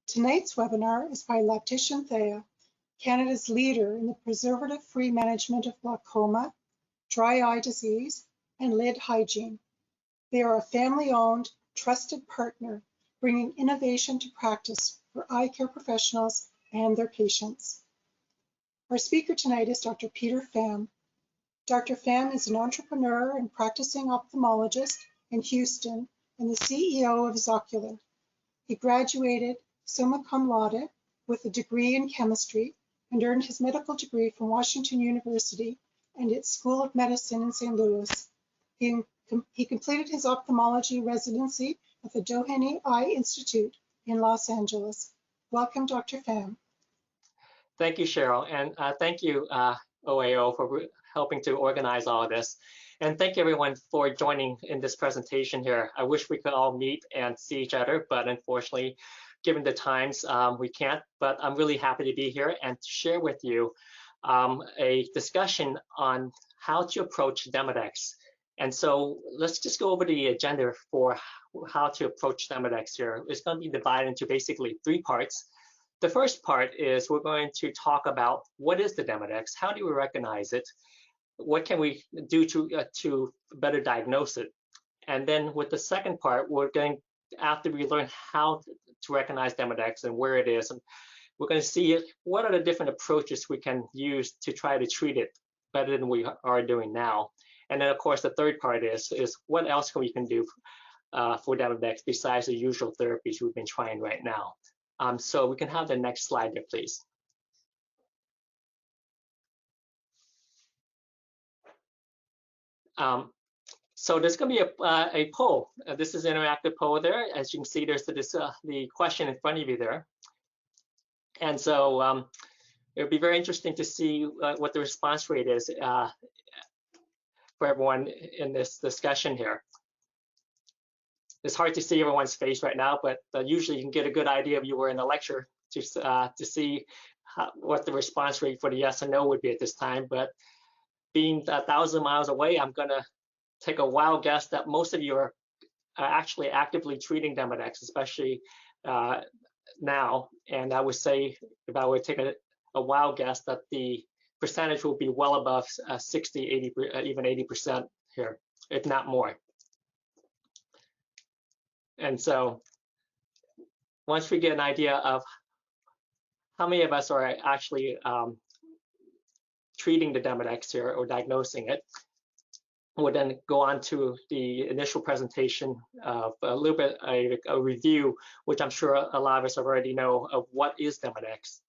Tonight's webinar is by Lactician Thea, Canada's leader in the preservative-free management of glaucoma, dry eye disease, and lid hygiene. They are a family-owned, trusted partner, bringing innovation to practice for eye care professionals and their patients. Our speaker tonight is Dr. Peter Pham. Dr. Pham is an entrepreneur and practicing ophthalmologist in Houston and the CEO of Ocular. He graduated summa cum laude with a degree in chemistry and earned his medical degree from Washington University and its School of Medicine in St. Louis. He completed his ophthalmology residency at the Doheny Eye Institute in Los Angeles. Welcome, Dr. Pham. Thank you, Cheryl, and thank you, OAO, for helping to organize all of this. And thank you, everyone, for joining in this presentation here. I wish we could all meet and see each other, but unfortunately, given the times, we can't. But I'm really happy to be here and to share with you a discussion on how to approach Demodex. And so let's just go over the agenda for how to approach Demodex here. It's going to be divided into basically 3 parts. The first part is we're going to talk about what is the Demodex, how do we recognize it, what can we do to better diagnose it. And then with the second part, we're going, after we learn how to recognize Demodex and where it is, and we're going to see what are the different approaches we can use to try to treat it better than we are doing now. And then, of course, the third part is what else we can do for Demodex besides the usual therapies we've been trying right now. So we can have the next slide there, please. So there's going to be a poll. This is an interactive poll there. As you can see, there's the question in front of you there. And so it'll be very interesting to see what the response rate is for everyone in this discussion here. It's hard to see everyone's face right now, but usually you can get a good idea if you were in a lecture to see what the response rate for the yes and no would be at this time. But being 1,000 miles away, I'm going to take a wild guess that most of you are actually actively treating Demodex, especially now. And I would say, if I would take a wild guess, that the percentage will be well above 60, 80, even 80% here, if not more. And so once we get an idea of how many of us are actually treating the Demodex here or diagnosing it, we'll then go on to the initial presentation of a little bit a review, which I'm sure a lot of us already know of what is Demodex.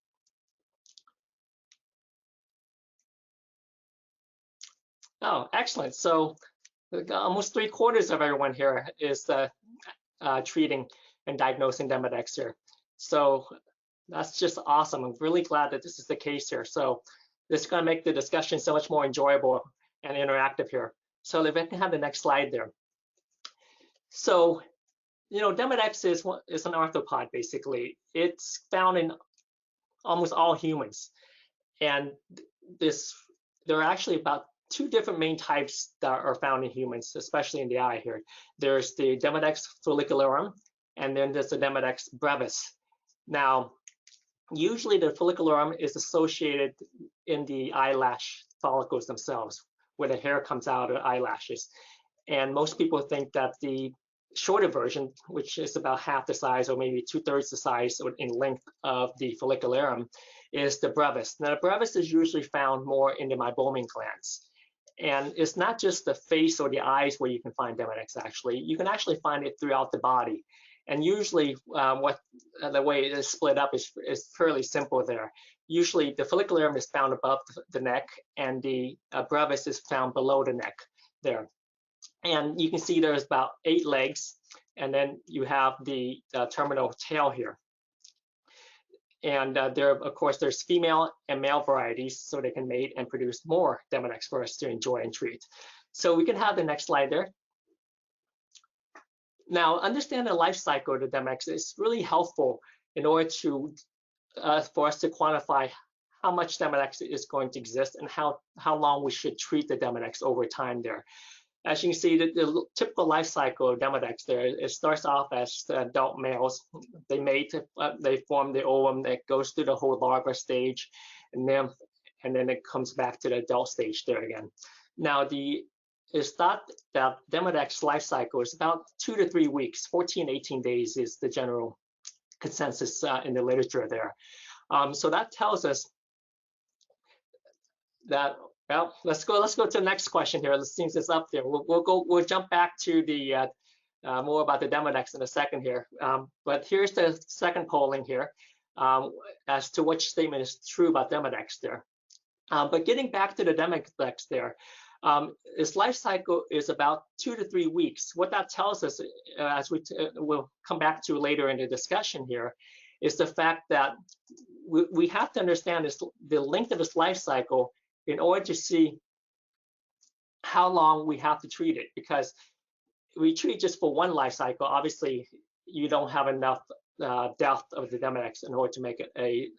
Oh, excellent. So almost 3/4 of everyone here is treating and diagnosing Demodex here. So that's just awesome. I'm really glad that this is the case here. So this is going to make the discussion so much more enjoyable and interactive here. So if I can have the next slide there. So, you know, Demodex is an arthropod, basically. It's found in almost all humans. And there are actually about 2 different main types that are found in humans, especially in the eye here. There's the Demodex follicularum, and then there's the Demodex brevis. Now, usually the follicularum is associated in the eyelash follicles themselves, where the hair comes out of the eyelashes. And most people think that the shorter version, which is about half the size or maybe 2/3 the size in length of the follicularum, is the brevis. Now, the brevis is usually found more in the meibomian glands. And it's not just the face or the eyes where you can find Demodex, actually. You can actually find it throughout the body. And usually the way it is split up is fairly simple there. Usually the follicularum is found above the neck and the brevis is found below the neck there. And you can see there's about 8 legs, and then you have the terminal tail here. And of course, there's female and male varieties, so they can mate and produce more Demodex for us to enjoy and treat. So we can have the next slide there. Now, understand the life cycle of the Demodex is really helpful in order to for us to quantify how much Demodex is going to exist and how long we should treat the Demodex over time there. as you can see, the typical life cycle of Demodex there, it starts off as adult males. They mate, they form the ovum that goes through the whole larva stage, and then it comes back to the adult stage there again. Now, it's thought that Demodex life cycle is about 2 to 3 weeks, 14 to 18 days is the general consensus in the literature there. So that tells us that, well, let's go to the next question here. Let's see it's up there. We'll jump back to the more about the Demodex in a second here. But here's the second polling here as to which statement is true about Demodex there. But getting back to the Demodex there, its life cycle is about 2 to 3 weeks. What that tells us, as we'll come back to later in the discussion here, is the fact that we have to understand the length of its life cycle in order to see how long we have to treat it. Because we treat just for one life cycle, obviously you don't have enough depth of the Demodex in order to make it a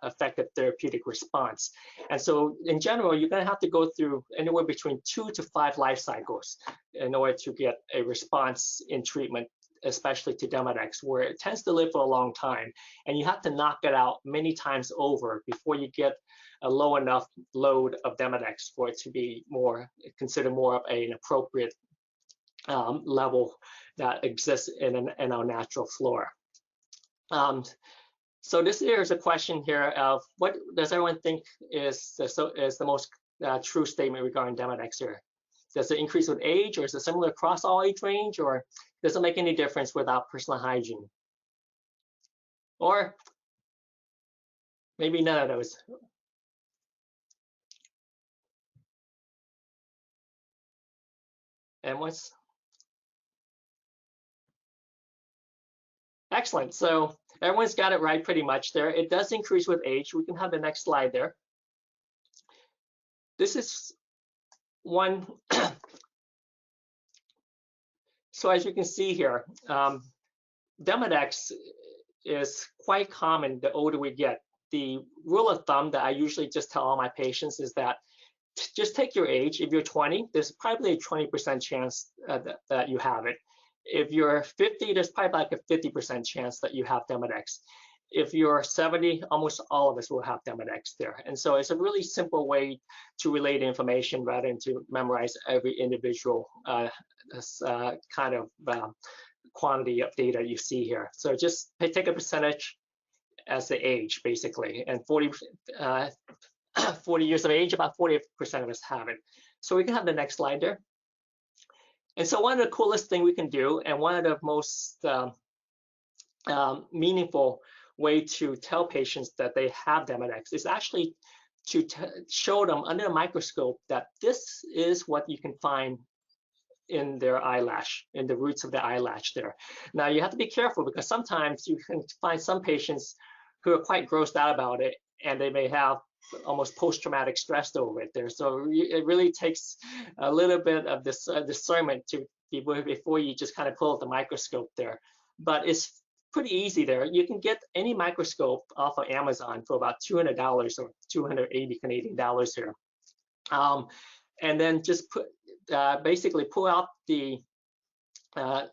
effective therapeutic response. And so in general, you're going to have to go through anywhere between 2 to 5 life cycles in order to get a response in treatment, especially to Demodex, where it tends to live for a long time, and you have to knock it out many times over before you get a low enough load of Demodex for it to be considered more of an appropriate level that exists in our natural flora. So this here is a question here of what does everyone think is the most true statement regarding Demodex here? Does it increase with age, or is it similar across all age range, or does it make any difference without personal hygiene? Or maybe none of those. And what's excellent? So everyone's got it right pretty much there. It does increase with age. We can have the next slide there. This is one. So as you can see here, Demodex is quite common the older we get. The rule of thumb that I usually just tell all my patients is that just take your age. If you're 20, there's probably a 20% chance that you have it. If you're 50, there's probably like a 50% chance that you have Demodex. If you're 70, almost all of us will have Demodex there. And so it's a really simple way to relay the information rather than to memorize every individual kind of quantity of data you see here. So just take a percentage as the age, basically. And 40 years of age, about 40% of us have it. So we can have the next slide there. And so one of the coolest things we can do, and one of the most meaningful way to tell patients that they have Demodex is actually to show them under a microscope that this is what you can find in their eyelash, in the roots of the eyelash there. Now you have to be careful, because sometimes you can find some patients who are quite grossed out about it, and they may have almost post-traumatic stress over it there. So it really takes a little bit of this discernment to before you just kind of pull out the microscope there. But it's pretty easy there. You can get any microscope off of Amazon for about $200 or 280 Canadian dollars here. And then just basically pull out the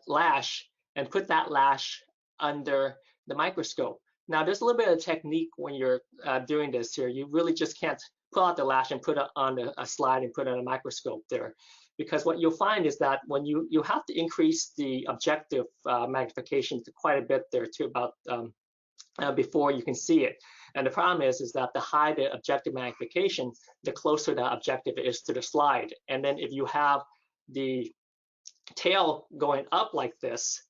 lash and put that lash under the microscope. Now, there's a little bit of technique when you're doing this here. You really just can't pull out the lash and put it on a slide and put it on a microscope there. Because what you'll find is that when you have to increase the objective magnification to quite a bit there to about before you can see it. And the problem is that the higher the objective magnification, the closer the objective is to the slide. And then if you have the tail going up like this,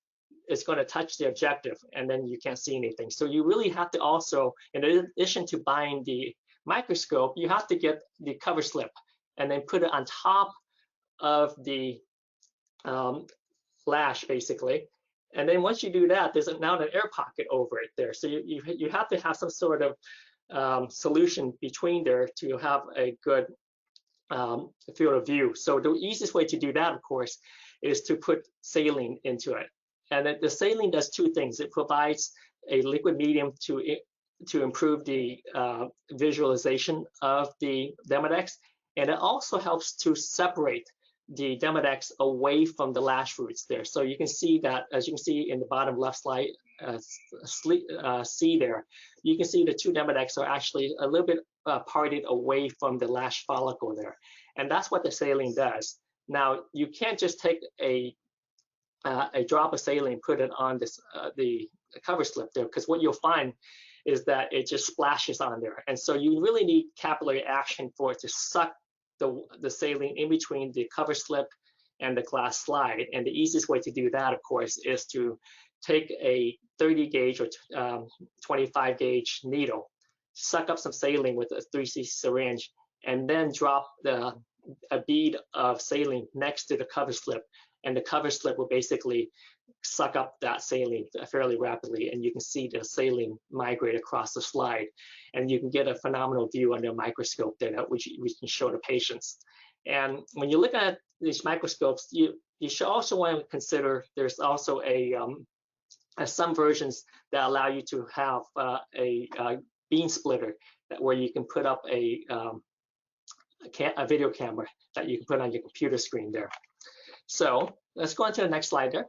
it's going to touch the objective, and then you can't see anything. So you really have to also, in addition to buying the microscope, you have to get the cover slip and then put it on top of the lash, basically. And then once you do that, there's now an air pocket over it there. So you have to have some sort of solution between there to have a good field of view. So the easiest way to do that, of course, is to put saline into it. And the saline does two things. It provides a liquid medium to improve the visualization of the Demodex, and it also helps to separate the Demodex away from the lash roots there. So you can see that, as you can see in the bottom left slide, C there, you can see the two Demodex are actually a little bit parted away from the lash follicle there. And that's what the saline does. Now, you can't just take a drop of saline, put it on this the cover slip there, because what you'll find is that it just splashes on there. And so you really need capillary action for it to suck the saline in between the cover slip and the glass slide. And the easiest way to do that, of course, is to take a 30 gauge or 25 gauge needle, suck up some saline with a 3C syringe, and then drop a bead of saline next to the cover slip. And the cover slip will basically suck up that saline fairly rapidly, and you can see the saline migrate across the slide, and you can get a phenomenal view under a microscope there, which we can show to patients. And when you look at these microscopes, you should also want to consider there's also some versions that allow you to have a beam splitter where you can put up a video camera that you can put on your computer screen there. So let's go on to the next slide there.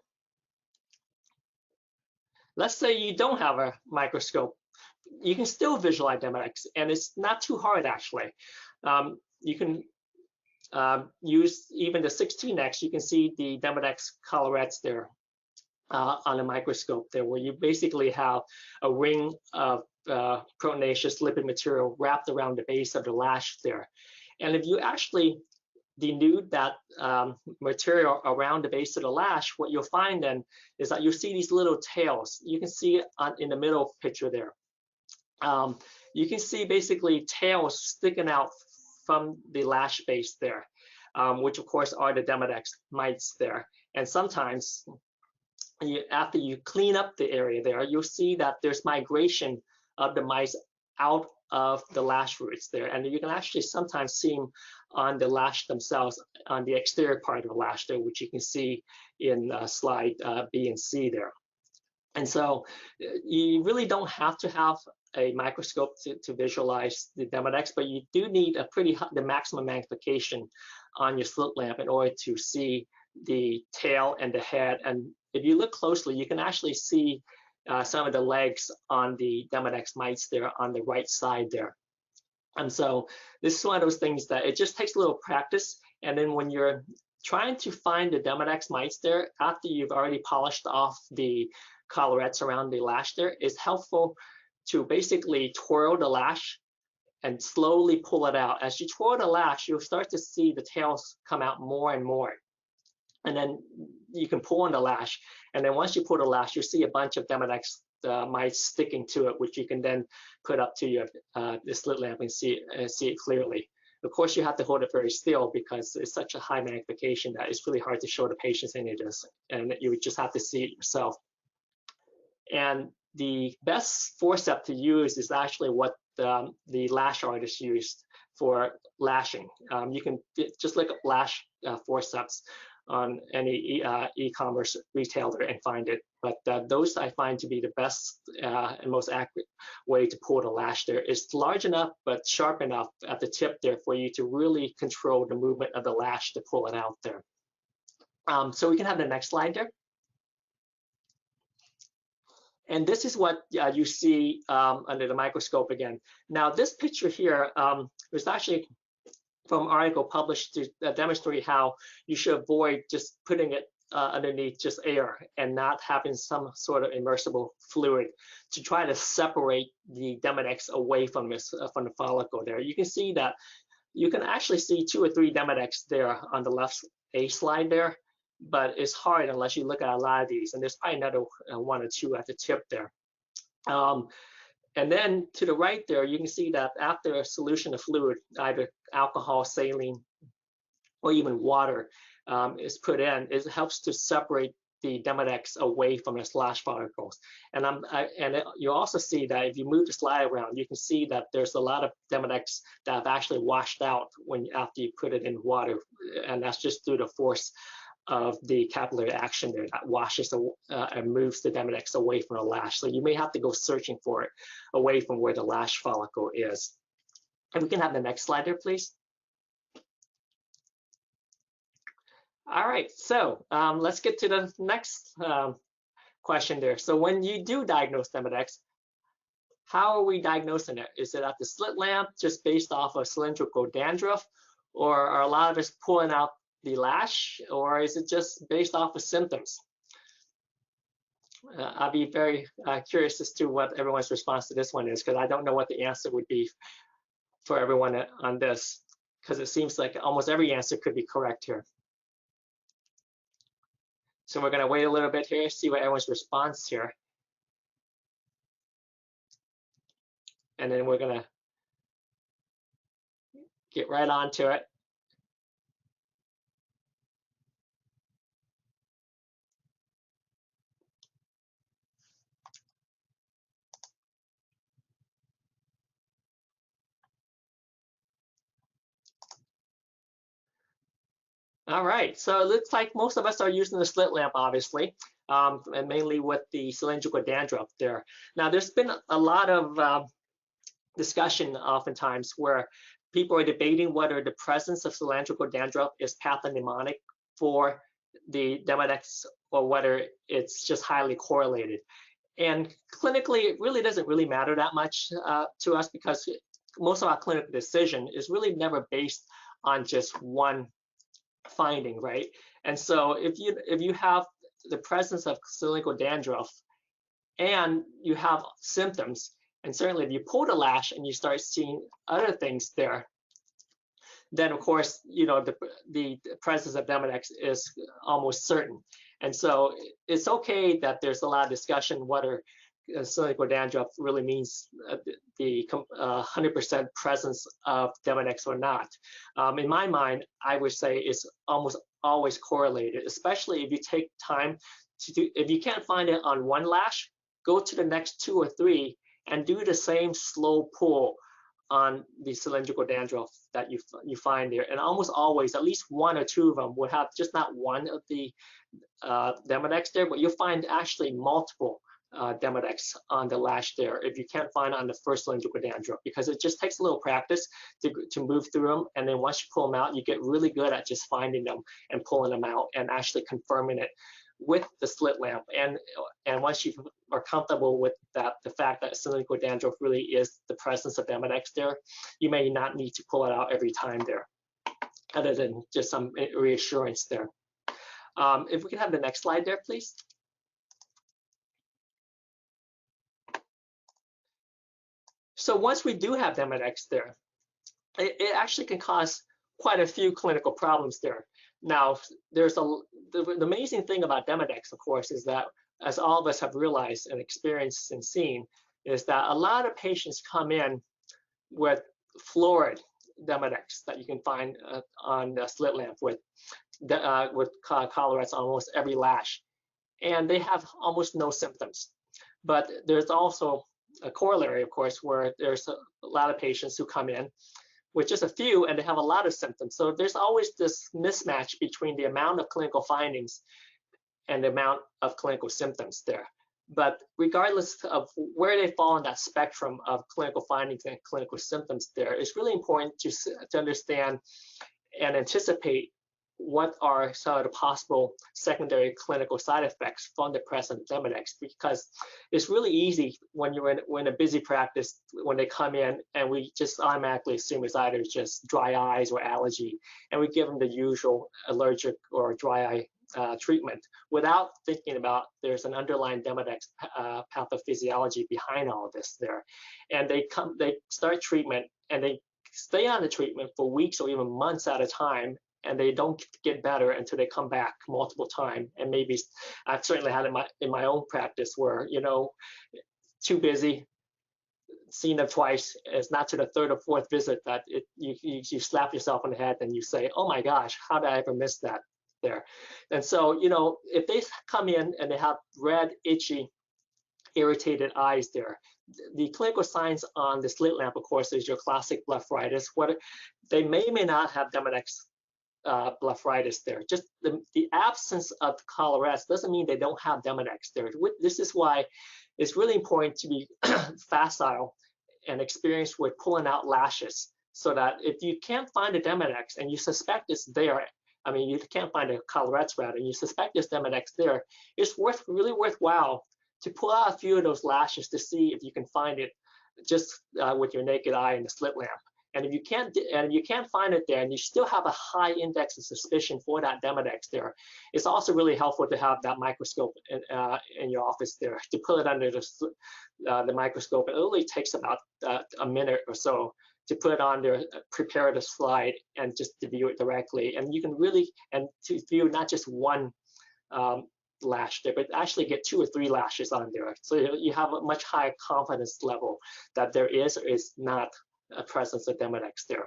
Let's say you don't have a microscope. You can still visualize Demodex, and it's not too hard actually. You can use even the 16x. You can see the Demodex collarettes there on a microscope there, where you basically have a ring of proteinaceous lipid material wrapped around the base of the lash there. And if you actually denude that material around the base of the lash, what you'll find then is that you'll see these little tails. You can see it in the middle picture there. You can see basically tails sticking out from the lash base there, which of course are the Demodex mites there. And sometimes after you clean up the area there, you'll see that there's migration of the mites out of the lash roots there, and you can actually sometimes see them on the lash themselves, on the exterior part of the lash there, which you can see in slide B and C there. And so you really don't have to have a microscope to visualize the Demodex, but you do need the maximum magnification on your slit lamp in order to see the tail and the head. And if you look closely, you can actually see some of the legs on the Demodex mites there on the right side there. And so this is one of those things that it just takes a little practice. And then when you're trying to find the Demodex mites there, after you've already polished off the collarettes around the lash there, it's helpful to basically twirl the lash and slowly pull it out. As you twirl the lash, you'll start to see the tails come out more and more. And then you can pull on the lash. And then once you pull the lash, you'll see a bunch of Demodex mites sticking to it, which you can then put up to your the slit lamp and see it clearly. Of course, you have to hold it very still because it's such a high magnification that it's really hard to show the patients any of this, and you would just have to see it yourself. And the best forceps to use is actually what the lash artists used for lashing. You can just look up lash forceps on any e-commerce retailer and find it. But those I find to be the best and most accurate way to pull the lash there. It's large enough but sharp enough at the tip there for you to really control the movement of the lash to pull it out there. So we can have the next slide there. And this is what you see under the microscope again. Now this picture here was actually from an article published to demonstrate how you should avoid just putting it underneath just air and not having some sort of immersible fluid to try to separate the Demodex away from the follicle there. You can see that you can actually see 2 or 3 Demodex there on the left A slide there, but it's hard unless you look at a lot of these, and there's probably another 1 or 2 at the tip there. And then to the right there, you can see that after a solution of fluid, either alcohol, saline, or even water is put in, it helps to separate the Demodex away from the lash follicles. And you also see that if you move the slide around, you can see that there's a lot of Demodex that have actually washed out after you put it in water, and that's just through the force of the capillary action there that washes and moves the Demodex away from the lash. So you may have to go searching for it away from where the lash follicle is. And we can have the next slide there, please. All right, so let's get to the next question there. So when you do diagnose Demodex, how are we diagnosing it? Is it at the slit lamp, just based off of cylindrical dandruff, or are a lot of us pulling out the lash, or is it just based off of symptoms? I'll be very curious as to what everyone's response to this one is, because I don't know what the answer would be for everyone on this, because it seems like almost every answer could be correct here. So we're going to wait a little bit here, see what everyone's response here. And then we're going to get right on to it. All right, so it looks like most of us are using the slit lamp, obviously, and mainly with the cylindrical dandruff there. Now, there's been a lot of discussion oftentimes where people are debating whether the presence of cylindrical dandruff is pathognomonic for the Demodex or whether it's just highly correlated. And clinically, it really doesn't really matter that much to us, because most of our clinical decision is really never based on just one finding, right? And so if you have the presence of cylindrical dandruff and you have symptoms, and certainly if you pull the lash and you start seeing other things there, then of course, you know, the presence of Demodex is almost certain. And so it's okay that there's a lot of discussion whether cylindrical dandruff really means the 100% presence of Demodex or not. In my mind, I would say it's almost always correlated, especially if you take time to do, if you can't find it on one lash, go to the next 2 or 3 and do the same slow pull on the cylindrical dandruff that you find there. And almost always, at least 1 or 2 of them will have just not one of the Demodex there, but you'll find actually multiple Demodex on the lash there if you can't find it on the first cylindrical dandruff, because it just takes a little practice to move through them. And then once you pull them out, you get really good at just finding them and pulling them out and actually confirming it with the slit lamp. And once you are comfortable with that, the fact that cylindrical dandruff really is the presence of Demodex there, you may not need to pull it out every time there, other than just some reassurance there. If we can have the next slide there, please. So once we do have Demodex there, it actually can cause quite a few clinical problems there. Now, there's the amazing thing about Demodex, of course, is that, as all of us have realized and experienced and seen, is that a lot of patients come in with florid Demodex that you can find on the slit lamp with collarettes on almost every lash, and they have almost no symptoms. But there's also a corollary, of course, where there's a lot of patients who come in with just a few and they have a lot of symptoms. So there's always this mismatch between the amount of clinical findings and the amount of clinical symptoms there. But regardless of where they fall in that spectrum of clinical findings and clinical symptoms there, it's really important to understand and anticipate what are some of the possible secondary clinical side effects from the present Demodex, because it's really easy when you're in a busy practice, when they come in and we just automatically assume it's either just dry eyes or allergy, and we give them the usual allergic or dry eye treatment without thinking about there's an underlying Demodex pathophysiology behind all of this there. And they start treatment and they stay on the treatment for weeks or even months at a time, and they don't get better until they come back multiple times. And maybe I've certainly had in my own practice where, you know, too busy, seen them twice, it's not to the 3rd or 4th visit that you slap yourself on the head and you say, oh my gosh, how did I ever miss that there? And so, you know, if they come in and they have red, itchy, irritated eyes there, the clinical signs on the slit lamp, of course, is your classic blepharitis. What they may or may not have Demodex blepharitis there. Just the absence of collarettes doesn't mean they don't have Demodex there. This is why it's really important to be facile and experienced with pulling out lashes, so that if you can't find a Demodex and you suspect it's there I mean, you can't find a collarettes rat and you suspect there's Demodex there, it's really worthwhile to pull out a few of those lashes to see if you can find it just with your naked eye and the slit lamp. And if you can't find it there, and you still have a high index of suspicion for that Demodex there, it's also really helpful to have that microscope in your office there to put it under the microscope. It only takes about a minute or so to put it on there, prepare the slide, and just to view it directly. And you can really, and to view not just one lash there, but actually get 2 or 3 lashes on there. So you have a much higher confidence level that there is or is not a presence of Demodex there.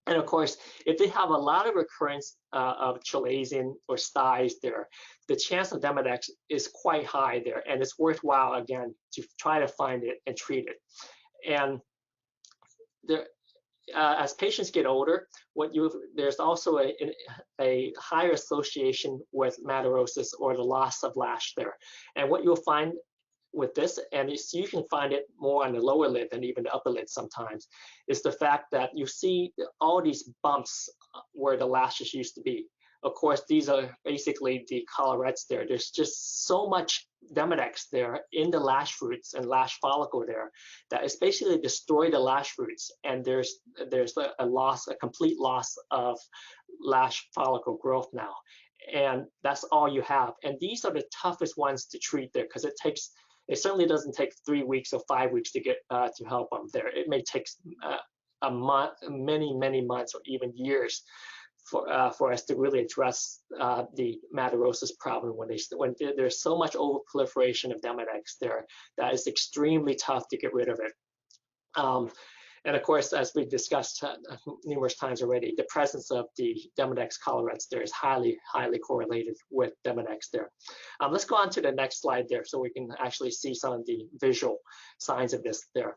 And of course, if they have a lot of recurrence of chalazion or styes there, the chance of Demodex is quite high there, and it's worthwhile, again, to try to find it and treat it. And there, as patients get older, there's also a higher association with matarosis or the loss of lash there. And what you'll find with this, and you can find it more on the lower lid than even the upper lid sometimes, is the fact that you see all these bumps where the lashes used to be. Of course, these are basically the collarettes there. There's just so much Demodex there in the lash roots and lash follicle there that it's basically destroyed the lash roots, and there's a complete loss of lash follicle growth now. And that's all you have. And these are the toughest ones to treat there, because it certainly doesn't take 3 weeks or 5 weeks to get to help them there. It may take a month, many months, or even years for us to really address the matarosis problem when there's so much overproliferation of Demodex there that it's extremely tough to get rid of it. And of course, as we've discussed numerous times already, the presence of the Demodex collarettes there is highly correlated with Demodex there. Let's go on to the next slide there so we can actually see some of the visual signs of this there.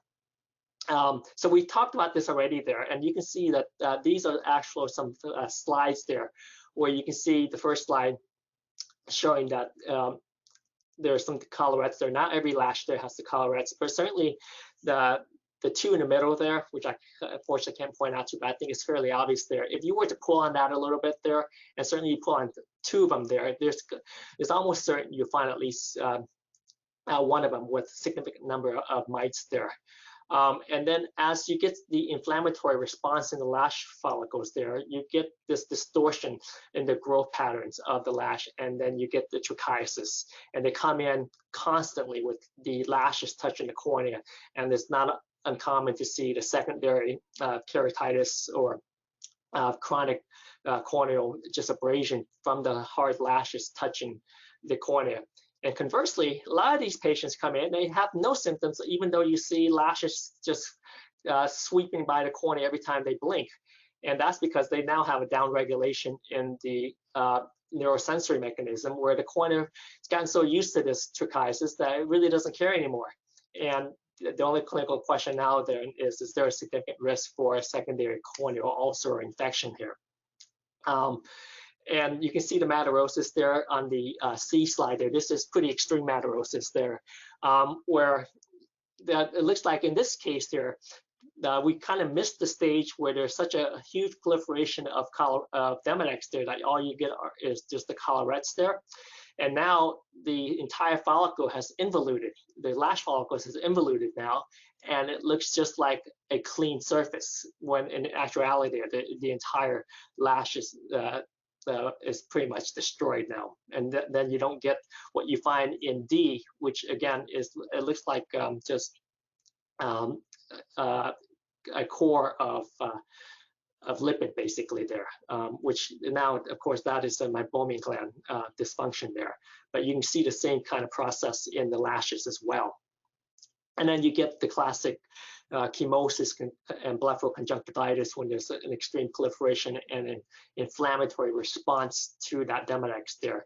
So we talked about this already there, and you can see that these are actually some slides there where you can see the first slide showing that there's some collarettes there. Not every lash there has the collarettes, but certainly the 2 in the middle there, which I unfortunately can't point out to, but I think it's fairly obvious there. If you were to pull on that a little bit there, and certainly you pull on 2 of them there, it's almost certain you'll find at least one of them with a significant number of mites there. And then as you get the inflammatory response in the lash follicles there, you get this distortion in the growth patterns of the lash, and then you get the trichiasis. And they come in constantly with the lashes touching the cornea, and it's not uncommon to see the secondary keratitis or chronic corneal just abrasion from the hard lashes touching the cornea. And conversely, a lot of these patients come in, they have no symptoms, even though you see lashes just sweeping by the cornea every time they blink. And that's because they now have a downregulation in the neurosensory mechanism, where the cornea has gotten so used to this trichiasis that it really doesn't care anymore. And the only clinical question now then is there a significant risk for a secondary corneal ulcer or infection here? And you can see the matarosis there on the C slide there. This is pretty extreme matarosis there, where it looks like in this case here, we kind of missed the stage where there's such a huge proliferation of Demodex there that all you get is just the collarettes there. And now the entire follicle has involuted. The lash follicle has involuted now, and it looks just like a clean surface, when in actuality the entire lash is pretty much destroyed now. And then you don't get what you find in D, which again it looks like just a core of lipid basically there, which now, of course, that is a meibomian gland dysfunction there. But you can see the same kind of process in the lashes as well. And then you get the classic chemosis and blepharoconjunctivitis when there's an extreme proliferation and an inflammatory response to that Demodex there.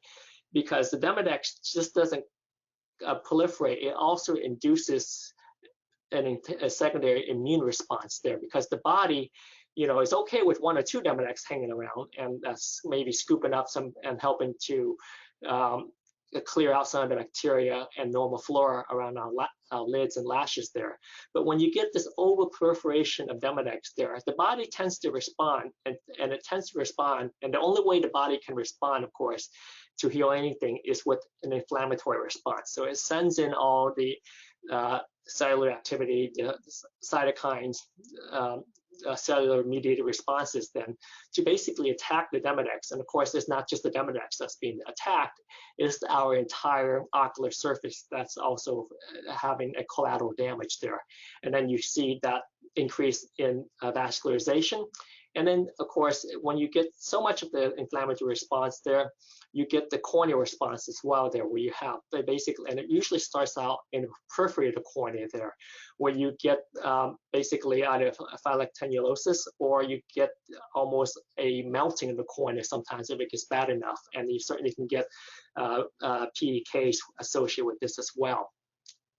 Because the Demodex just doesn't proliferate, it also induces a secondary immune response there, because the body, is okay with 1 or 2 Demodex hanging around, and that's maybe scooping up some and helping to clear out some of the bacteria and normal flora around our lids and lashes there. But when you get this overproliferation of Demodex there, the body tends to respond, and it tends to respond, and the only way the body can respond, of course, to heal anything is with an inflammatory response. So it sends in all the cellular activity, the cytokines, cellular mediated responses then to basically attack the Demodex. And of course, it's not just the Demodex that's being attacked, it's our entire ocular surface that's also having a collateral damage there. And then you see that increase in vascularization. And then, of course, when you get so much of the inflammatory response there, you get the corneal response as well there, where you have basically, and it usually starts out in the periphery of the cornea there, where you get basically either phylactenulosis, or you get almost a melting of the cornea sometimes if it gets bad enough. And you certainly can get PEKs associated with this as well.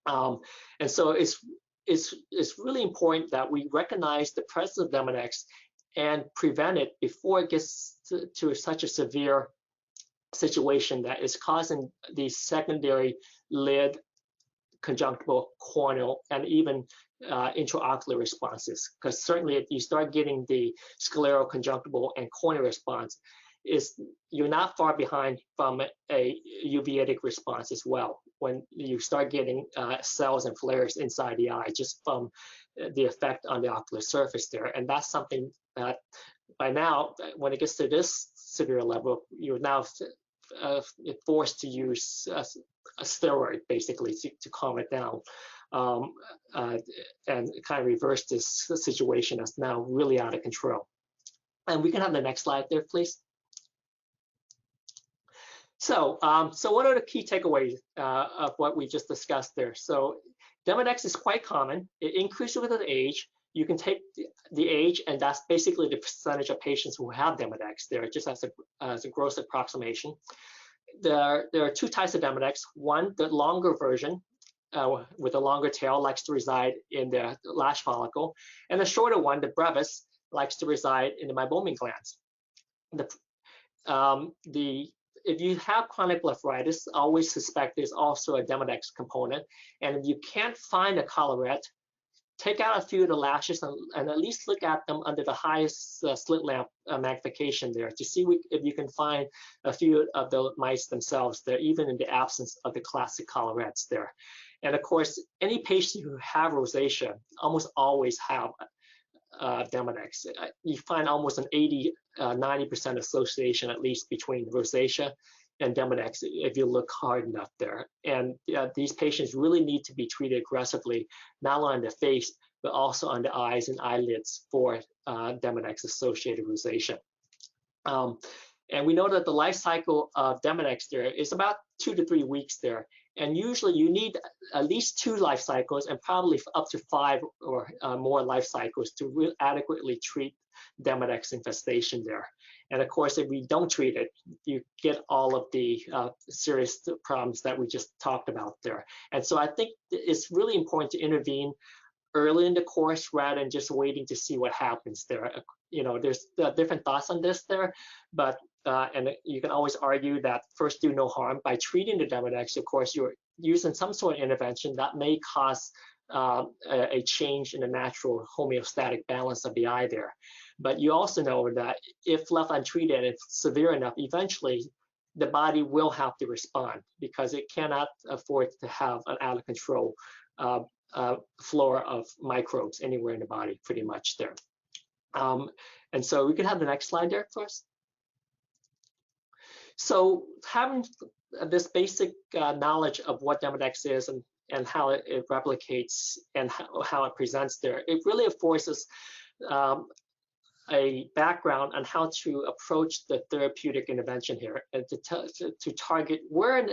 And so it's really important that we recognize the presence of Demodex and prevent it before it gets to such a severe situation that is causing these secondary lid, conjunctival, corneal, and even intraocular responses. Because certainly if you start getting the scleral, conjunctival, and corneal response, you're not far behind from a uveitic response as well, when you start getting cells and flares inside the eye just from the effect on the ocular surface there. And that's something that by now, when it gets to this severe level, you're now forced to use a steroid basically to calm it down and kind of reverse this situation that's now really out of control. And we can have the next slide there, please. So, what are the key takeaways of what we just discussed there? So Demodex is quite common. It increases with age. You can take the age, and that's basically the percentage of patients who have Demodex there, just as a gross approximation. There are two types of Demodex. One, the longer version with a longer tail, likes to reside in the lash follicle, and the shorter one, the brevis, likes to reside in the meibomian glands. If you have chronic blepharitis, always suspect there's also a Demodex component. And if you can't find a collarette, take out a few of the lashes and at least look at them under the highest slit lamp magnification there to see if you can find a few of the mites themselves there, even in the absence of the classic collarettes there. And of course, any patient who have rosacea almost always have Demodex. You find almost an 80–90% association at least between rosacea and Demodex if you look hard enough there. And these patients really need to be treated aggressively, not only on the face, but also on the eyes and eyelids for Demodex associated rosacea. And we know that the life cycle of Demodex there is about 2 to 3 weeks there. And usually you need at least 2 life cycles and probably up to 5 or more life cycles to adequately treat Demodex infestation there. And of course, if we don't treat it, you get all of the serious problems that we just talked about there. And so I think it's really important to intervene early in the course rather than just waiting to see what happens there. You know, there's different thoughts on this there, but and you can always argue that first do no harm. By treating the Demodex, of course, you're using some sort of intervention that may cause a change in the natural homeostatic balance of the eye there. But you also know that if left untreated and if severe enough, eventually the body will have to respond because it cannot afford to have an out of control flora of microbes anywhere in the body, pretty much there. And so we can have the next slide there first. So having this basic knowledge of what Demodex is and how it replicates and how it presents there, it really affords us a background on how to approach the therapeutic intervention here and to target where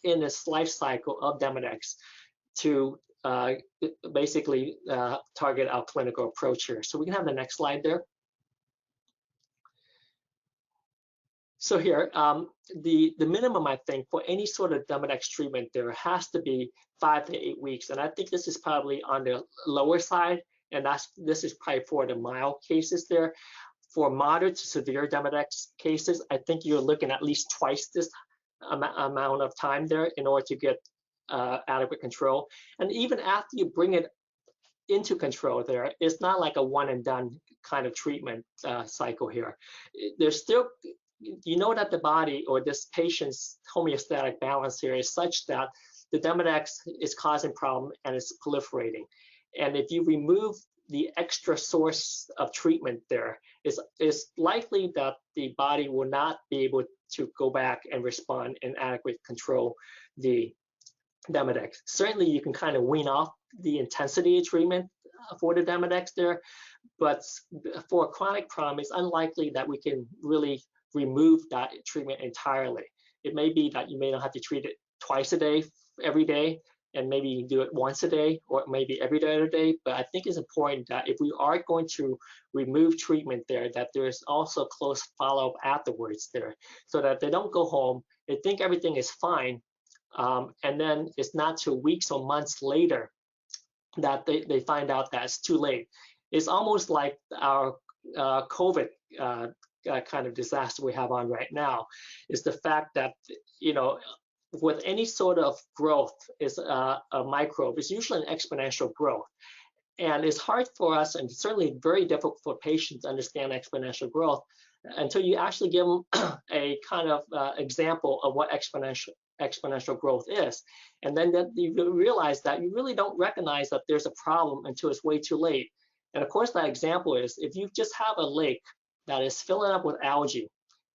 in this life cycle of Demodex to basically target our clinical approach here. So we can have the next slide there. So here, the minimum, I think, for any sort of Demodex treatment, there has to be 5 to 8 weeks. And I think this is probably on the lower side. And this is probably for the mild cases there. For moderate to severe Demodex cases, I think you're looking at least twice this amount of time there in order to get adequate control. And even after you bring it into control there, it's not like a one and done kind of treatment cycle here. There's still, you know, that the body or this patient's homeostatic balance here is such that the Demodex is causing problem and it's proliferating. And if you remove the extra source of treatment there, it's likely that the body will not be able to go back and respond and adequately control the Demodex. Certainly you can kind of wean off the intensity of treatment for the Demodex there, but for a chronic problem, it's unlikely that we can really remove that treatment entirely. It may be that you may not have to treat it twice a day, every day, and maybe you do it once a day or maybe every other day. But I think it's important that if we are going to remove treatment there, that there's also close follow-up afterwards there, so that they don't go home, they think everything is fine, and then it's not till weeks or months later that they find out that it's too late. It's almost like our COVID kind of disaster we have on right now, is the fact that, you know, with any sort of growth is a microbe, it's usually an exponential growth. And it's hard for us, and certainly very difficult for patients to understand exponential growth until you actually give them a kind of example of what exponential growth is. And then you realize that you really don't recognize that there's a problem until it's way too late. And of course, that example is if you just have a lake that is filling up with algae,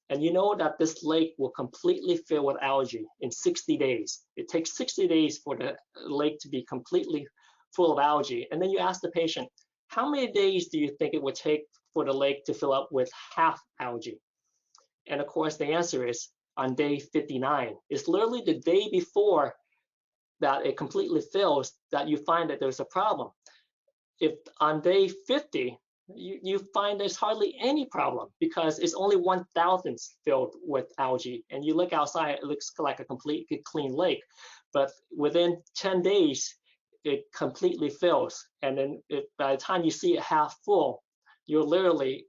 and you know that this lake will completely fill with algae in 60 days. It takes 60 days for the lake to be completely full of algae. And then you ask the patient, how many days do you think it would take for the lake to fill up with half algae? And of course, the answer is on day 59. It's literally the day before that it completely fills that you find that there's a problem. If on day 50, you find there's hardly any problem because it's only 1/1000th filled with algae. And you look outside, it looks like a completely clean lake. But within 10 days, it completely fills. And then by the time you see it half full, you're literally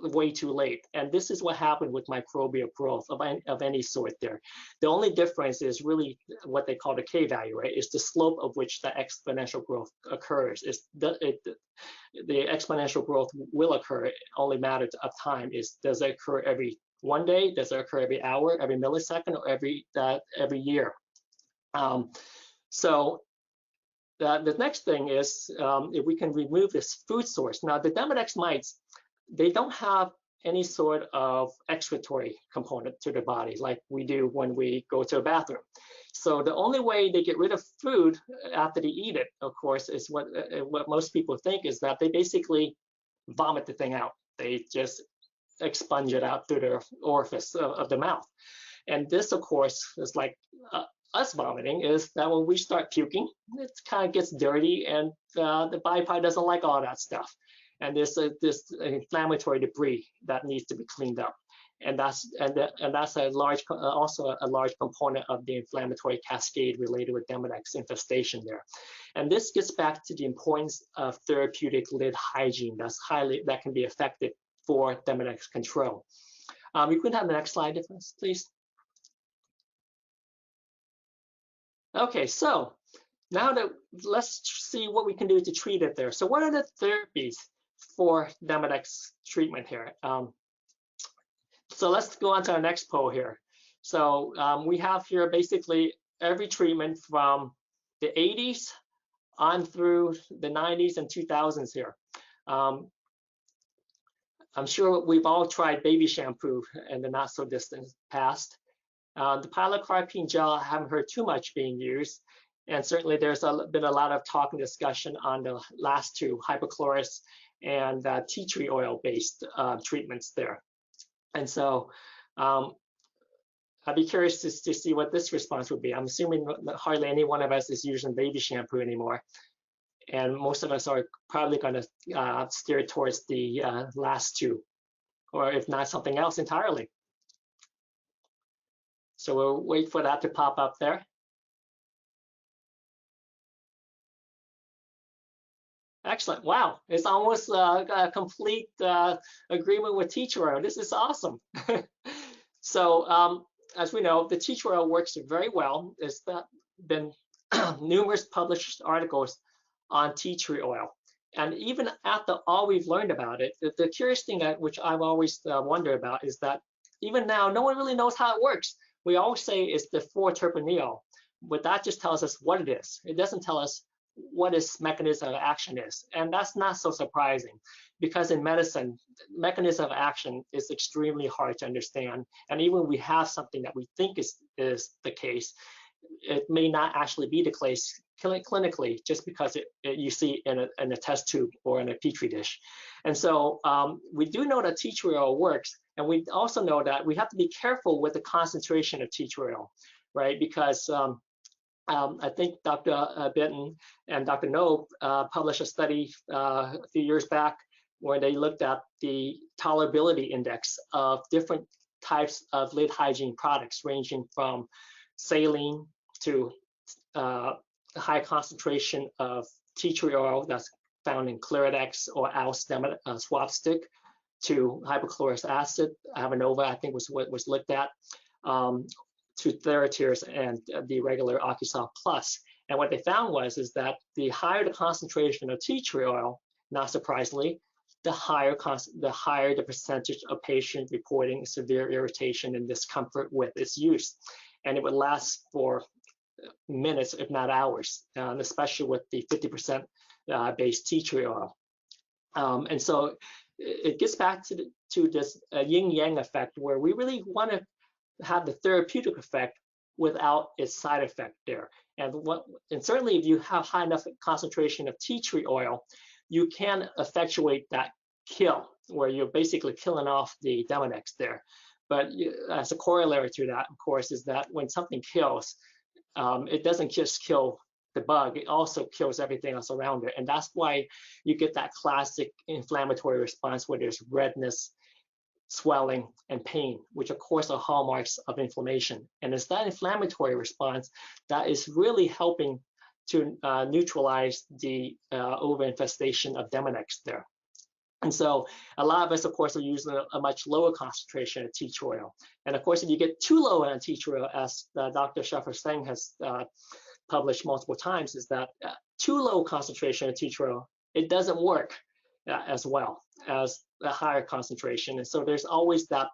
way too late. And this is what happened with microbial growth of any sort there. The only difference is really what they call the K value, right? It's the slope of which the exponential growth occurs. The exponential growth will occur. It only matters of time is, does it occur every 1 day? Does it occur every hour, every millisecond, or every year? So the next thing is if we can remove this food source. Now the Demodex mites, they don't have any sort of excretory component to the body like we do when we go to a bathroom. So the only way they get rid of food after they eat it, of course, is what most people think is that they basically vomit the thing out. They just expunge it out through the orifice of the mouth. And this, of course, is like us vomiting, is that when we start puking, it kind of gets dirty, and the body probably doesn't like all that stuff. And there's this inflammatory debris that needs to be cleaned up, and that's also a large component of the inflammatory cascade related with Demodex infestation there. And this gets back to the importance of therapeutic lid hygiene that can be effective for Demodex control. You could have the next slide, please. Okay, so now let's see what we can do to treat it there. So what are the therapies for Demodex treatment here? So let's go on to our next poll here. So we have here basically every treatment from the 80s on through the 90s and 2000s here. I'm sure we've all tried baby shampoo in the not so distant past. The pilocarpine gel, I haven't heard too much being used. And certainly there's been a lot of talk and discussion on the last two, hypochlorous and tea tree oil-based treatments there. And so I'd be curious to see what this response would be. I'm assuming that hardly any one of us is using baby shampoo anymore. And most of us are probably going to steer towards the last two, or if not something else entirely. So we'll wait for that to pop up there. Excellent. Wow, it's almost a complete agreement with teacher. This is awesome. So as we know, the tea tree oil works very well. There's been numerous published articles on tea tree oil. And even after all we've learned about it, the curious thing which I've always wondered about is that even now, no one really knows how it works. We always say it's the 4-terpeneol, but that just tells us what it is. It doesn't tell us what its mechanism of action is. And that's not so surprising, because in medicine, mechanism of action is extremely hard to understand. And even when we have something that we think is the case, it may not actually be the case clinically, just because you see in a test tube or in a petri dish. And so we do know that tea tree oil works, and we also know that we have to be careful with the concentration of tea tree oil, right? Because I think Dr. Benton and Dr. No published a study a few years back where they looked at the tolerability index of different types of lid hygiene products, ranging from saline to high concentration of tea tree oil that's found in Demodex or Aus swab stick, to hypochlorous acid, Avenova, I think was what was looked at, to Therapies and the regular OcuSoft Plus. And what they found is that the higher the concentration of tea tree oil, not surprisingly, the higher the percentage of patients reporting severe irritation and discomfort with its use. And it would last for minutes, if not hours, especially with the 50% base tea tree oil. And so it gets back to this yin-yang effect, where we really want to have the therapeutic effect without its side effect there. And certainly if you have high enough concentration of tea tree oil, you can effectuate that kill, where you're basically killing off the Demodex there. But as a corollary to that, of course, is that when something kills, it doesn't just kill the bug, it also kills everything else around it. And that's why you get that classic inflammatory response where there's redness, swelling, and pain, which of course are hallmarks of inflammation. And it's that inflammatory response that is really helping to neutralize the overinfestation of Demodex there. And so a lot of us, of course, are using a much lower concentration of tea tree oil. And of course, if you get too low on tea tree oil, as Dr. Sheffer-Seng has published multiple times, is that too low concentration of tea tree oil, it doesn't work as well as a higher concentration. And so there's always that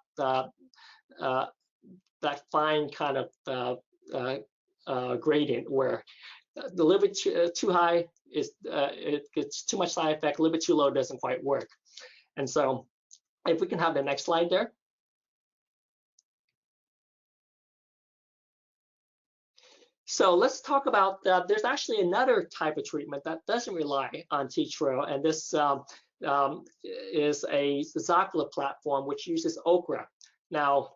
fine kind of gradient where the little bit too high is it gets too much side effect, a little bit too low doesn't quite work. And so if we can have the next slide there. So let's talk about, there's actually another type of treatment that doesn't rely on tea tree oil, and this is a Zocular platform which uses okra. Now,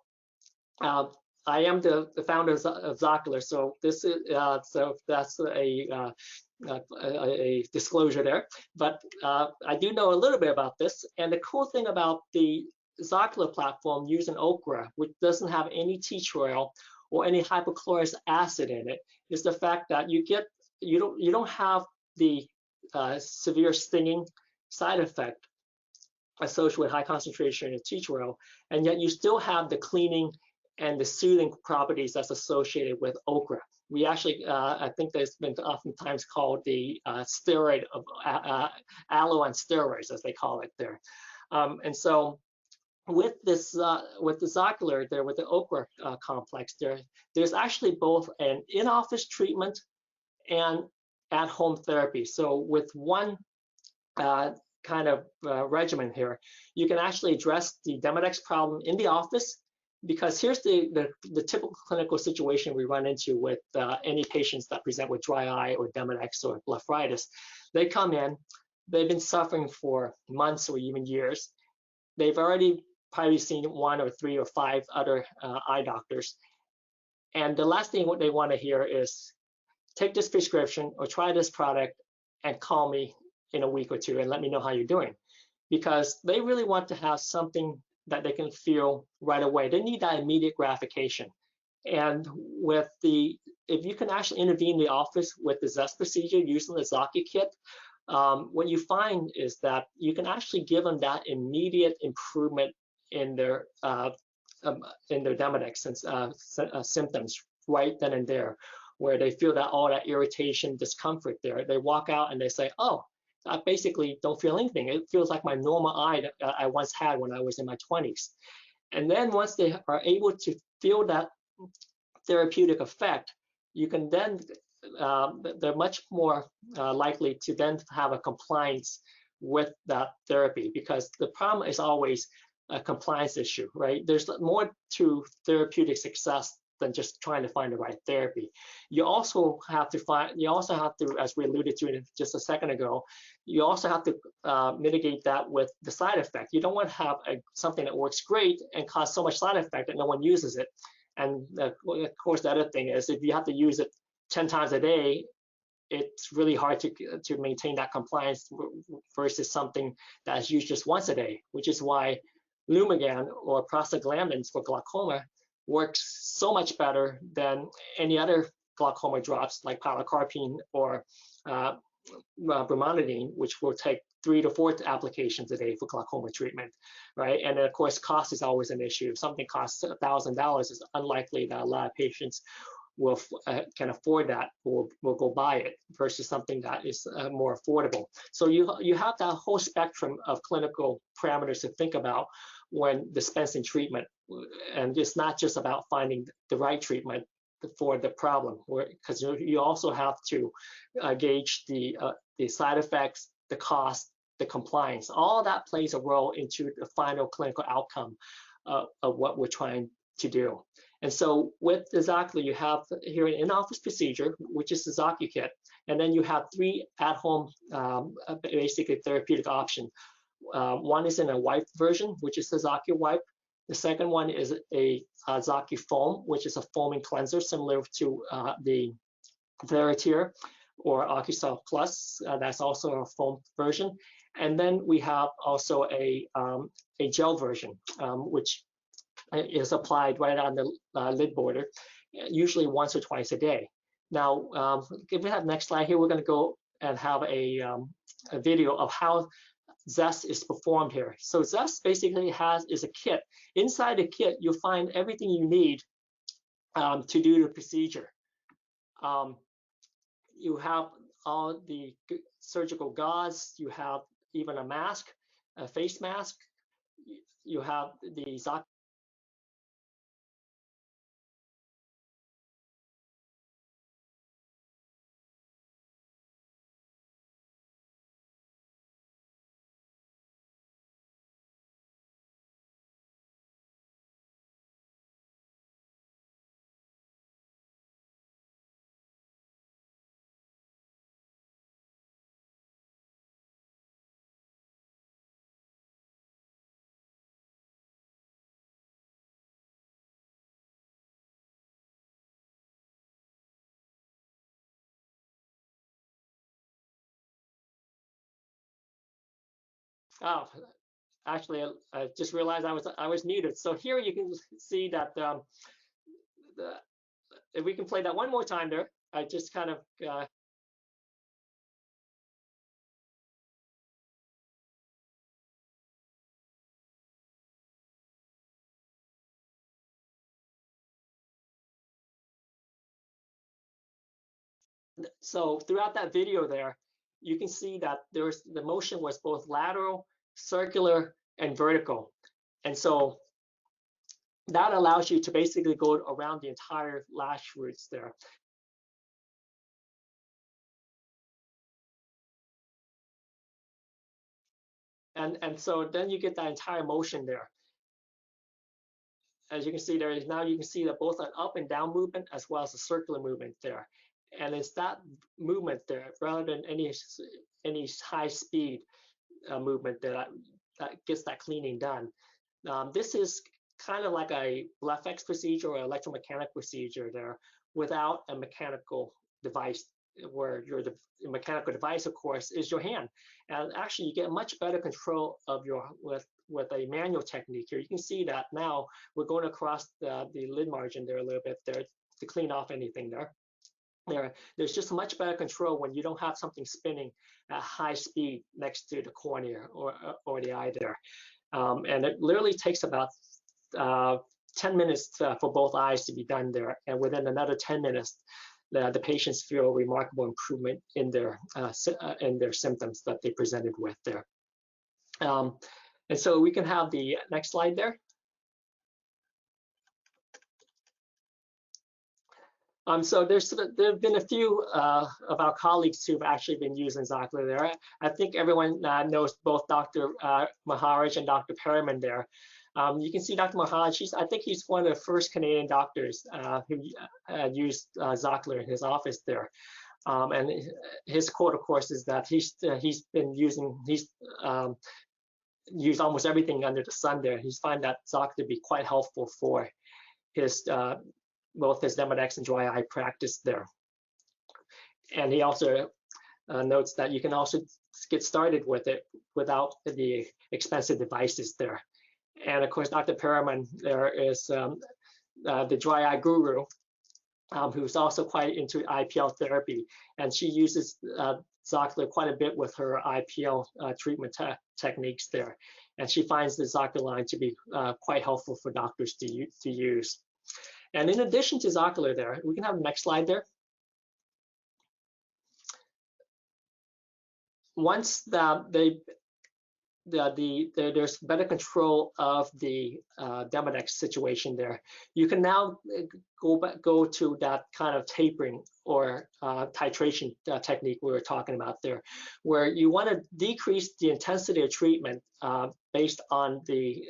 I am the founder of Zocular, so this is so that's a disclosure there. But I do know a little bit about this, and the cool thing about the Zocular platform using okra, which doesn't have any tea tree oil or any hypochlorous acid in it, is the fact that you don't have the severe stinging side effect associated with high concentration of tea tree oil, and yet you still have the cleaning and the soothing properties that's associated with okra. We actually, I think that's been oftentimes called the steroid of aloe on steroids, as they call it there. And so with this, with the Zocular there, with the okra complex there's actually both an in-office treatment and at-home therapy. So with one kind of regimen here, you can actually address the Demodex problem in the office, because here's the typical clinical situation we run into with any patients that present with dry eye or Demodex or blepharitis. They come in, they've been suffering for months or even years. They've already probably seen 1 or 3 or 5 other eye doctors. And the last thing what they want to hear is, take this prescription or try this product and call me in a week or 2 and let me know how you're doing. Because they really want to have something that they can feel right away. They need that immediate gratification. And with if you can actually intervene in the office with the Zest procedure using the Zocu kit, what you find is that you can actually give them that immediate improvement in their in their Demodex symptoms right then and there, where they feel that all that irritation, discomfort there. They walk out and they say, oh, I basically don't feel anything. It feels like my normal eye that I once had when I was in my 20s. And then once they are able to feel that therapeutic effect, you can then, they're much more likely to then have a compliance with that therapy, because the problem is always a compliance issue, right? There's more to therapeutic success than just trying to find the right therapy. You also have to, as we alluded to just a second ago, you also have to mitigate that with the side effect. You don't want to have something that works great and cause so much side effect that no one uses it. And of course, the other thing is, if you have to use it 10 times a day, it's really hard to maintain that compliance versus something that's used just once a day, which is why Lumigan or prostaglandins for glaucoma works so much better than any other glaucoma drops like pilocarpine or brimonidine, which will take 3 to 4 applications a day for glaucoma treatment, right? And of course, cost is always an issue. If something costs $1,000, it's unlikely that a lot of patients can afford that or will go buy it, versus something that is more affordable. So you have that whole spectrum of clinical parameters to think about when dispensing treatment, and it's not just about finding the right treatment for the problem, because you also have to gauge the side effects, the cost, the compliance. All that plays a role into the final clinical outcome of what we're trying to do. And so with the Zocular, you have here an in-office procedure, which is the ZocuKit, and then you have 3 at-home, basically therapeutic options. One is in a wipe version, which is the ZocuWipe. The second one is a ZocuFoam, which is a foaming cleanser similar to the Therapeutic or OcuSolve Plus. That's also a foam version. And then we have also a gel version, which is applied right on the lid border, usually once or twice a day. Now, if we have next slide here, we're going to go and have a video of how Zest is performed here. So Zest basically is a kit. Inside the kit, you'll find everything you need to do the procedure. You have all the surgical gauze. You have even a mask, a face mask. You have the Zoc. Oh, actually, I just realized I was muted. So here you can see that if we can play that one more time there, I just kind of so throughout that video there, you can see that the motion was both lateral, circular, and vertical. And so that allows you to basically go around the entire lash roots there. And so then you get that entire motion there. As you can see there, now you can see that both an up and down movement as well as a circular movement there. And it's that movement there, rather than any high speed movement that gets that cleaning done. This is kind of like a LFX procedure or electromechanical procedure there, without a mechanical device, where the mechanical device, of course, is your hand. And actually, you get much better control of with a manual technique here. You can see that now we're going across the lid margin there a little bit there to clean off anything there. There's just much better control when you don't have something spinning at high speed next to the cornea or the eye there. And it literally takes about 10 minutes for both eyes to be done there, and within another 10 minutes, the patients feel remarkable improvement in their symptoms that they presented with there. And so we can have the next slide there. So there have been a few of our colleagues who've actually been using Zocular there. I think everyone knows both Dr. Maharaj and Dr. Perriman there. You can see Dr. Maharaj, I think he's one of the first Canadian doctors who used Zocular in his office there. And his quote, of course, is that he's used almost everything under the sun there. He's found that Zocular to be quite helpful for his both his Demodex and dry eye practice there. And he also notes that you can also get started with it without the expensive devices there. And of course, Dr. Perriman there is the dry eye guru, who's also quite into IPL therapy. And she uses Zocular quite a bit with her IPL treatment techniques there. And she finds the Zocular line to be quite helpful for doctors to use. And in addition to Zocular there, we can have the next slide there. Once there's better control of the Demodex situation there, you can now go to that kind of tapering or titration technique we were talking about there, where you want to decrease the intensity of treatment based on the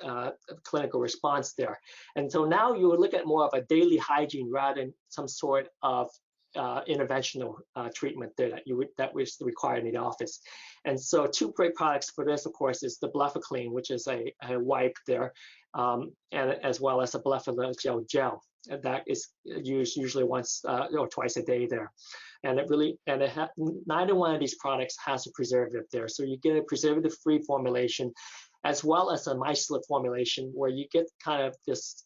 clinical response there. And so now you would look at more of a daily hygiene rather than some sort of interventional treatment there that was required in the office. And so two great products for this, of course, is the Blephoclean, which is a wipe there, and as well as a Blephagel gel that is used usually once or twice a day there. And neither one of these products has a preservative there. So you get a preservative-free formulation as well as a micellar formulation where you get kind of this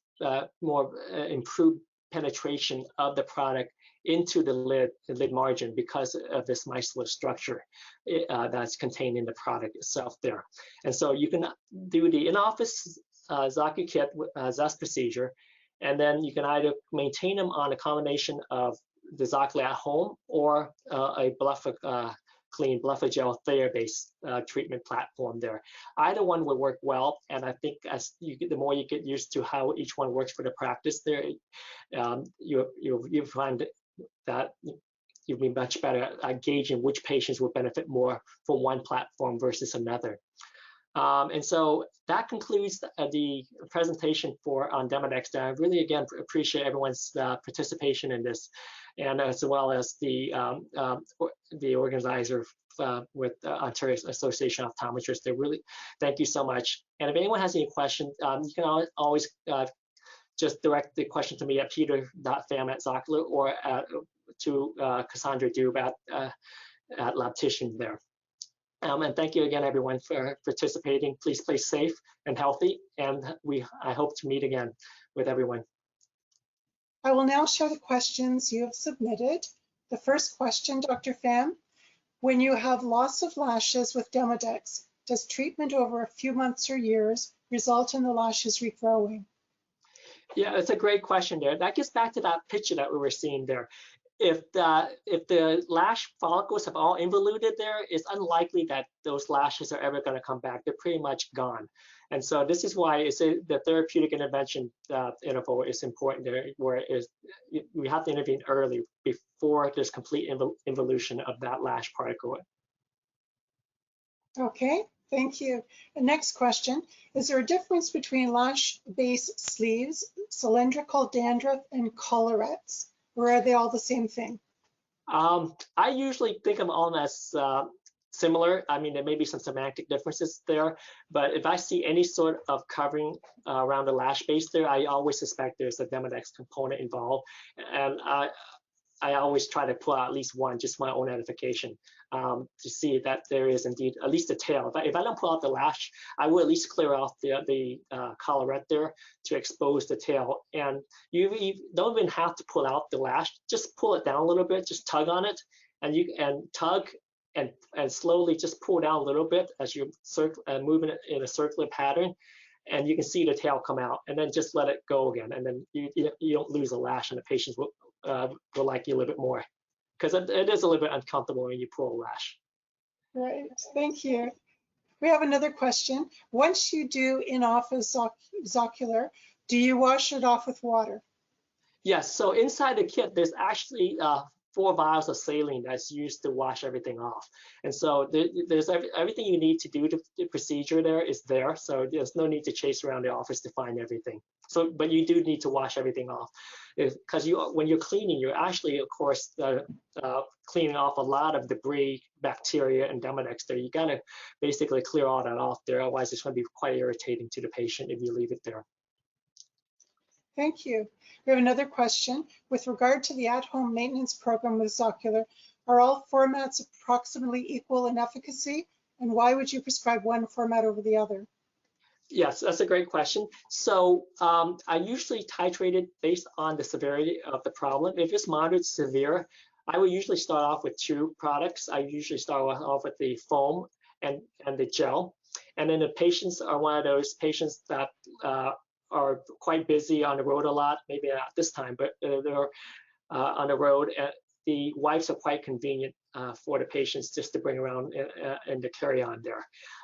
more improved penetration of the product into the lid margin because of this micellar structure that's contained in the product itself there. And so you can do the in-office Zocular kit ZEST procedure, and then you can either maintain them on a combination of the Zocular at home or a Blephoclean Blephagel Thera-based treatment platform there. Either one will work well, and I think as the more you get used to how each one works for the practice there, you find that you'll be much better at gauging which patients will benefit more from one platform versus another. And so that concludes the presentation on Demodex. I really, again, appreciate everyone's participation in this, and as well as the organizer with Ontario Association of Optometrists. They really thank you so much. And if anyone has any questions, you can always just direct the question to me at peter.pham@Zocular or to Cassandra Dube at Labtician there. And thank you again, everyone, for participating. Please stay safe and healthy, and I hope to meet again with everyone. I will now show the questions you have submitted. The first question, Dr. Pham, when you have loss of lashes with Demodex, does treatment over a few months or years result in the lashes regrowing? Yeah, it's a great question there. That gets back to that picture that we were seeing there. If the lash follicles have all involuted there, it's unlikely that those lashes are ever going to come back. They're pretty much gone. And so this is why the therapeutic intervention interval is important there, where we have to intervene early before there's complete involution of that lash particle. Okay, thank you. The next question, is there a difference between lash-based sleeves, cylindrical dandruff, and collarettes? Or are they all the same thing? I usually think of them as similar. I mean, there may be some semantic differences there, but if I see any sort of covering around the lash base there, I always suspect there's a Demodex component involved. And I always try to pull out at least one, just my own edification, to see that there is indeed at least a tail. If I don't pull out the lash, I will at least clear off the collarette there to expose the tail. And you don't even have to pull out the lash, just pull it down a little bit, just tug on it, and tug and slowly just pull down a little bit as you're moving it in a circular pattern. and you can see the tail come out, and then just let it go again, and then you don't lose a lash, and the patients will like you a little bit more, because it is a little bit uncomfortable when you pull a lash. Right, thank you. We have another question. Once you do in-office ocular, do you wash it off with water? Yes, so inside the kit, there's actually 4 vials of saline that's used to wash everything off. And so there's everything you need to do the procedure there is there. So there's no need to chase around the office to find everything. So, but you do need to wash everything off, because when you're cleaning, you're actually, of course, cleaning off a lot of debris, bacteria, and Demodex there. You gotta basically clear all that off there. Otherwise, it's going to be quite irritating to the patient if you leave it there. Thank you. We have another question. With regard to the at-home maintenance program with Zocular, are all formats approximately equal in efficacy? And why would you prescribe one format over the other? Yes, that's a great question. So I usually titrate it based on the severity of the problem. If it's moderate to severe, I would usually start off with 2 products. I usually start off with the foam and the gel. And then the patients are one of those patients that are quite busy on the road a lot, maybe not this time, but they're on the road. The wipes are quite convenient for the patients just to bring around and to carry on there.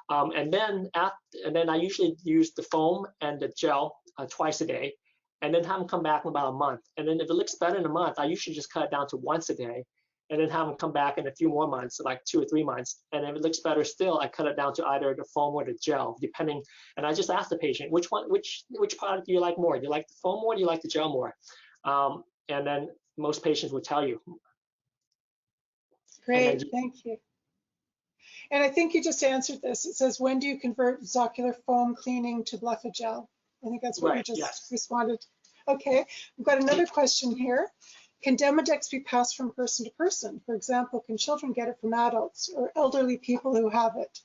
And then I usually use the foam and the gel twice a day, and then have them come back in about a month. And then if it looks better in a month, I usually just cut it down to once a day, and then have them come back in a few more months, like 2 or 3 months. And if it looks better still, I cut it down to either the foam or the gel, depending. And I just ask the patient, which product do you like more? Do you like the foam more? Or do you like the gel more? And then most patients will tell you. Great, thank you. And I think you just answered this. It says, when do you convert Zocular foam cleaning to Blephagel? I think that's what you just responded. Okay, we've got another question here. Can Demodex be passed from person to person? For example, can children get it from adults or elderly people who have it?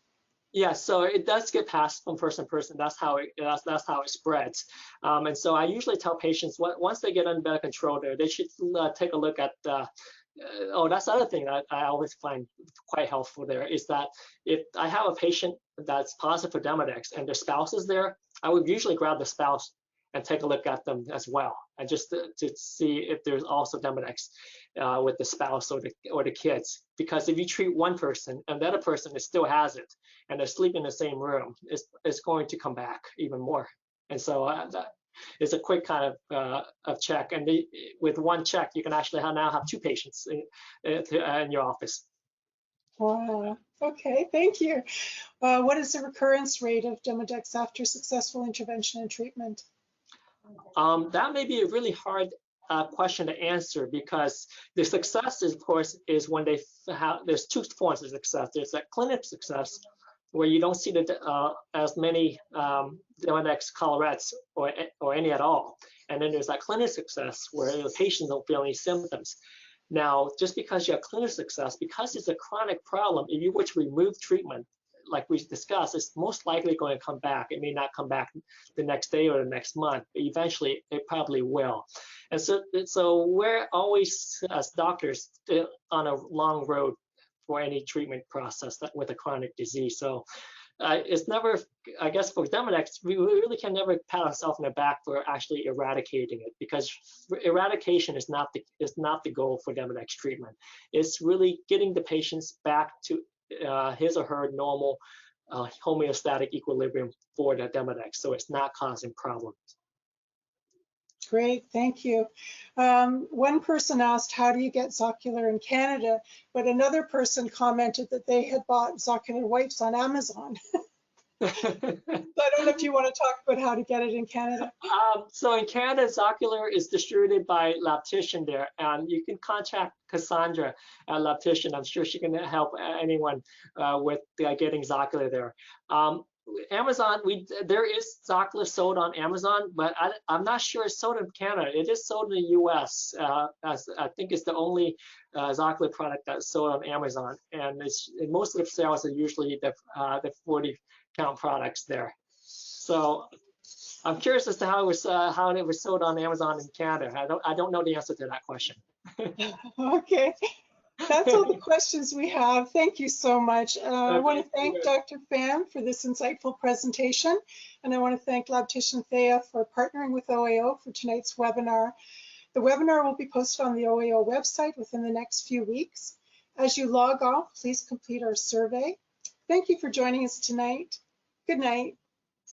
Yeah, so it does get passed from person to person. That's how it spreads. And so I usually tell patients once they get under better control there, they should take a look at that's the other thing that I always find quite helpful there, is that if I have a patient that's positive for Demodex and their spouse is there, I would usually grab the spouse and take a look at them as well, and just to see if there's also Demodex with the spouse or the kids. Because if you treat one person and the other person still has it, and they're sleeping in the same room, it's going to come back even more. And so it's a quick kind of check. And with one check, you can actually now have 2 patients in your office. Wow. Okay, thank you. What is the recurrence rate of Demodex after successful intervention and treatment? That may be a really hard question to answer, because the success is, of course, is when they have, there's 2 forms of success. There's that clinical success, where you don't see as many Demodex collarettes or any at all. And then there's that clinical success where the patient don't feel any symptoms. Now, just because you have clinical success, because it's a chronic problem, if you were to remove treatment, like we discussed, it's most likely going to come back. It may not come back the next day or the next month, but eventually it probably will. And so we're always, as doctors, on a long road for any treatment process with a chronic disease. So it's never, I guess for Demodex, we really can never pat ourselves on the back for actually eradicating it, because eradication is not the goal for Demodex treatment. It's really getting the patients back to his or her normal homeostatic equilibrium for the Demodex, so it's not causing problems. Great, thank you. One person asked, how do you get Zocular in Canada? But another person commented that they had bought Zocular wipes on Amazon. So I don't know if you want to talk about how to get it in Canada. So in Canada, Zocular is distributed by Labtician there, and you can contact Cassandra at Labtician. I'm sure she can help anyone with getting Zocular there. Amazon, there is Zocular sold on Amazon, but I'm not sure it's sold in Canada. It is sold in the US, as I think it's the only Zocular product that's sold on Amazon. And most of the sales are usually the 40 count products there. So I'm curious as to how it was sold on Amazon in Canada. I don't know the answer to that question. Okay. That's all the questions we have. Thank you so much. I want to thank Dr. Pham for this insightful presentation, and I want to thank Lab-Tician Thea for partnering with OAO for tonight's webinar. The webinar will be posted on the OAO website within the next few weeks. As you log off, please complete our survey. Thank you for joining us tonight. Good night.